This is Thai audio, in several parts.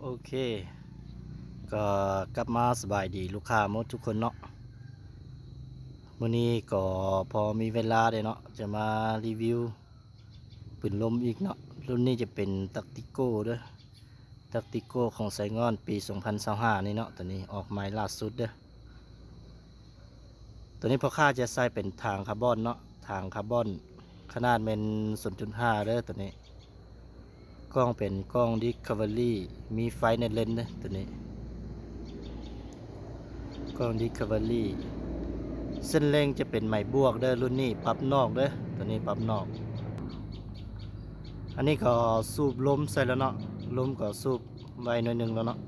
โอเคก็กลับมาสบายดีลูกค้าหมดทุกคนเนาะมื้อนี้ก็พอมีเวลาเลยเนาะจะมารีวิวปืนลมอีกเนาะรุ่นนี้จะเป็นตักติโก้เด้อตักติโก้ของไซงอนปี2025นี่เนาะตัวนี้ออกใหม่ล่าสุดเด้อตัวนี้พอค่าจะใส่เป็นทางคาร์บอนเนาะทางคาร์บอนขนาดเป็น 0.5 เด้อตัวนี้กล้องเป็นกล้องดิสคัฟเวอรี่มีไฟในเลนส์เด้อตัวนี้กล้องดิสคัฟเวอรี่เส้นเร่งจะเป็นไหมบวกเด้อรุ่นนี้ปรับนอกเด้อตัวนี้ปรับนอกอันนี้ก็สูบลมใส่แล้วเนาะลมก็สูบไว้หน่อยหนึ่งแล้วเนาะ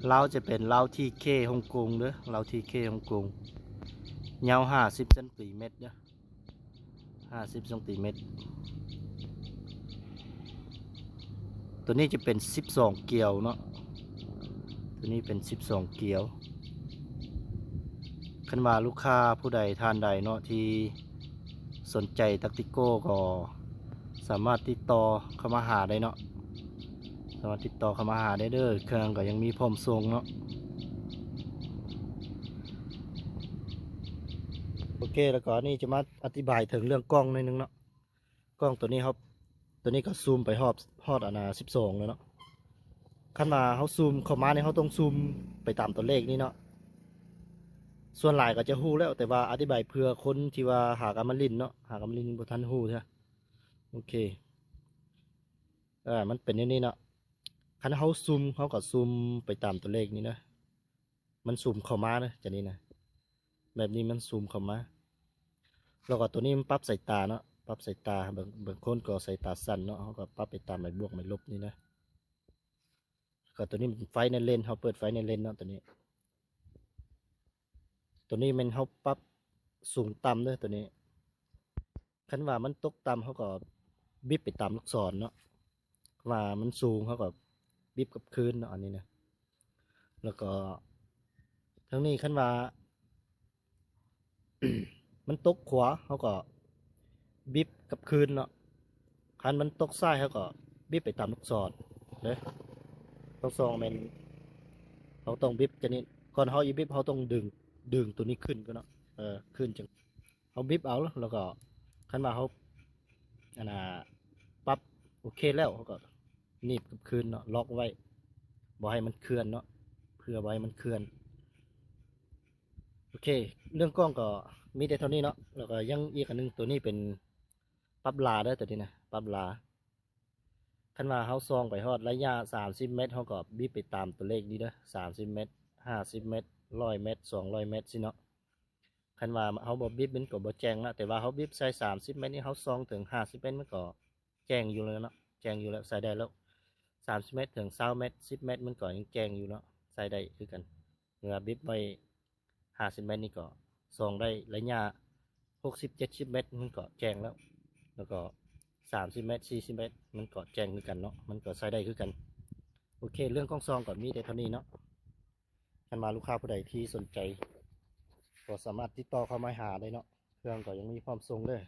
เล้าจะเป็นเล้าที่เคฮ่องกงเด้อเล้าที่เคฮ่องกงยาว50เซนติเมตรเด้อ50เซนติเมตรตัวนี้จะเป็น12เกลียวเนาะตัวนี้เป็น12เกลียวคันว่าลูกค้าผู้ใดทานใดเนาะที่สนใจตักติโก้ก็สามารถติดต่อเข้ามาหาได้เนาะสามารถติดต่อเข้ามาหาได้เด้อเครื่องก็ยังมีพร้อมส่งเนาะโอเคแล้วก็นี่จะมาอธิบายถึงเรื่องกล้องหน่อยนึงเนาะกล้องตัวนี้ครับตัวนี้ก็ซูมไปฮอด12เลยเนาะคันมาเขาซูมเข้ามาเนี่ยเขาต้องซูมไปตามตัวเลขนี่เนาะส่วนหลายก็จะฮู้แล้วแต่ว่าอธิบายเพื่อคนที่ว่าหากำมะลินเนาะหากำมะลินบ่ทันฮู้ใช่โอเคมันเป็นอย่างนี้เนาะคันเขาซูมเขาก็ซูมไปตามตัวเลขนี้นะมันซูมเข้ามานะจะนี่นะแบบนี้มันซูมเข้ามาแล้วก็ตัวนี้มันปรับสายตาเนาะปรับสายตาบางคนก็สายตาสั้นเนาะเขาก็ปรับไปตามหมายบวกหมายลบนี่นะก็ตัวนี้ไฟในเลนเขาเปิดไฟในเลนเนาะตัวนี้มันเขาปรับสูงต่ำด้วยตัวนี้คันว่ามันตกต่ำเขาก็บิบไปตามลูกศรเนาะว่ามันสูงเขาก็บิบกับคืนเนาะอันนี้นะแล้วก็ทั้งนี้คันว่า มันตกขวาเขาก็บิบกับคืนเนาะคันมันตกซ้ายเขาก็บิบไปตามลูกศรเลยลูกศรมันเขาต้องบิบจะนี่ก่อนเขาอีบิบเขาต้องดึงตัวนี้ขึ้นก็เนาะขึ้นจังเขาบิบเอาแล้วก็คันว่าเขาอันน่ะปรับโอเคแล้วเขาก็หนีบกับคืนเนาะล็อกไว้บ่ให้มันเคลื่อนเนาะเพื่อไว้มันเคลื่อนโอเคเรื่องกล้องก็มีแต่เท่านี้เนาะแล้วก็ยังอีกอันนึงตัวนี้เป็นปรับลาได้ตัวนี้นะปรับลาคันว่าเขาซองไปฮอดระยะ30เมตรเขาก็บีบไปตามตัวเลขนี้เด้อ30เมตร50เมตร100เมตร200เมตรสิเนาะคันว่าเขาบ่บีบมันก็บ่แจ้งละแต่ว่าเขาบีบใส่30เมตรนี่เขาซองถึง50เมตรมันก็แจ้งอยู่เลยเนาะแจ้งอยู่แล้วใส่ได้แล้ว30เมตรถึง20เมตร10เมตรมันก็ยังแจ้งอยู่เนาะใส่ได้คือกันเมื่อบีบไว้50เมตรนี่ก็ซองได้ระยะ60-70เมตรมันก็แจ้งแล้วก็30เมตร40เมตรมันก็แจ้งคือกันเนาะมันก็ใส่ได้คือกันโอเคเรื่องกล้องซองก่อนมีแต่เท่านี้เนาะคันมาลูกค้าผู้ใดที่สนใจก็สามารถติดต่อเข้ามาหาได้เนาะเครื่องก็ยังมีพร้อมส่งเลย